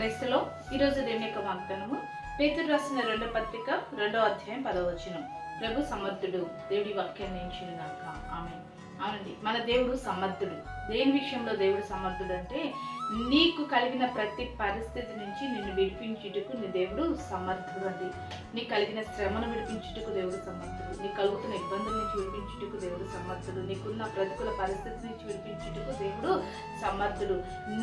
క్రైస్తలో ఈరోజు దేవుని యొక్క వాగ్దానము పేతురు రాసిన 2వ పత్రిక 2వ అధ్యాయం 10వ వచనం. ప్రభు సమర్థుడు, దేవుడి వాక్యాన్ని ఎంచునుగాక. ఆమేన్. అవునండి, మన దేవుడు సమర్థుడు. దేని విషయంలో దేవుడు సమర్థుడు అంటే, నీకు కలిగిన ప్రతి పరిస్థితి నుంచి నిన్ను విడిపించుటకు నీ దేవుడు సమర్థుడు అండి. నీకు కలిగిన శ్రమను విడిపించుటకు దేవుడు సమర్థుడు. నీకు కలుగుతున్న ఇబ్బందుల నుంచి విడిపించుటకు దేవుడు సమర్థుడు. నీకున్న ప్రతికూల పరిస్థితి నుంచి విడిపించుటకు దేవుడు సమర్థుడు.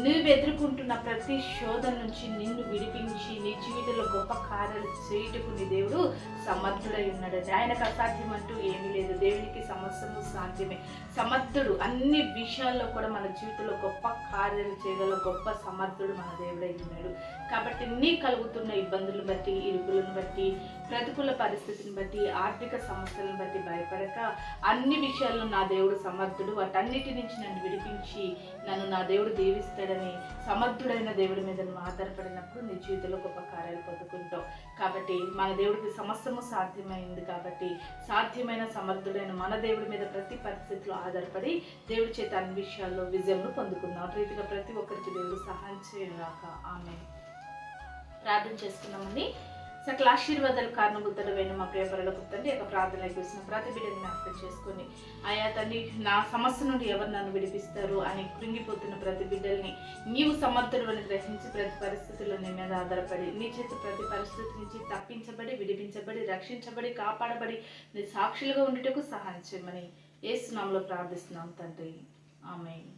నువ్వు ఎదుర్కొంటున్న ప్రతి శోధన నుంచి నిన్ను విడిపించి నీ జీవితంలో గొప్ప కార్యాలు చేయుటకు నీ దేవుడు సమర్థుడై ఉన్నాడు. ఆయనకు అసాధ్యం అంటూ ఏమీ లేదు. దేవునికి సమస్తము సాధ్యమే. సమర్థుడు. అన్ని విషయాల్లో కూడా మన జీవితంలో గొప్ప కార్యాలు చేయగల గొప్ప సమర్థుడు మన దేవుడై ఉన్నాడు. కాబట్టి నీ కలుగుతున్న ఇబ్బందులను బట్టి, ఇరుకులను బట్టి, ప్రతికూల పరిస్థితిని బట్టి, ఆర్థిక సమస్యలను బట్టి భయపడక, అన్ని విషయాల్లో నా దేవుడు సమర్థుడు, వాటన్నిటి నుంచి నన్ను విడిపించి నన్ను నా దేవుడు దీవిస్తాడని సమర్థుడైన దేవుడి మీద నువ్వు ఆధారపడినప్పుడు నీ జీవితంలో గొప్ప కార్యాలు పొందుకుంటావు. కాబట్టి మన దేవుడికి సమస్తము సాధ్యమైంది. కాబట్టి సాధ్యమైన సమర్థుడైన మన దేవుడి మీద ప్రతి పరిస్థితిలో ఆధారపడి దేవుడి చేత అన్ని విషయాల్లో విజయంను పొందుకుందాం. రీతిగా ప్రతి ఒక్కరికి దేవుడు సహాయం చేయగాక. ఆమె ప్రార్థన చేసుకున్నామని. సకల ఆశీర్వాదాలు కారణభూతుడైన మా ప్రియ పరలోకపు తండ్రి యొక్క ప్రార్థన చూసిన ప్రతి బిడ్డని జ్ఞాపకం చేసుకొని, ఆయా తండ్రి నా సమస్య నుండి ఎవరు నన్ను విడిపిస్తారు అని కృంగిపోతున్న ప్రతి బిడ్డల్ని నీవు సమర్థుడు అని గ్రహించి ప్రతి పరిస్థితుల్లో నీ మీద ఆధారపడి నీ చేత ప్రతి పరిస్థితి నుంచి తప్పించబడి, విడిపించబడి, రక్షించబడి, కాపాడబడి నీ సాక్షులుగా ఉండేటకు సహాయం చేయమని యేసు నామములో ప్రార్థిస్తున్నాం తండ్రి. ఆమేన్.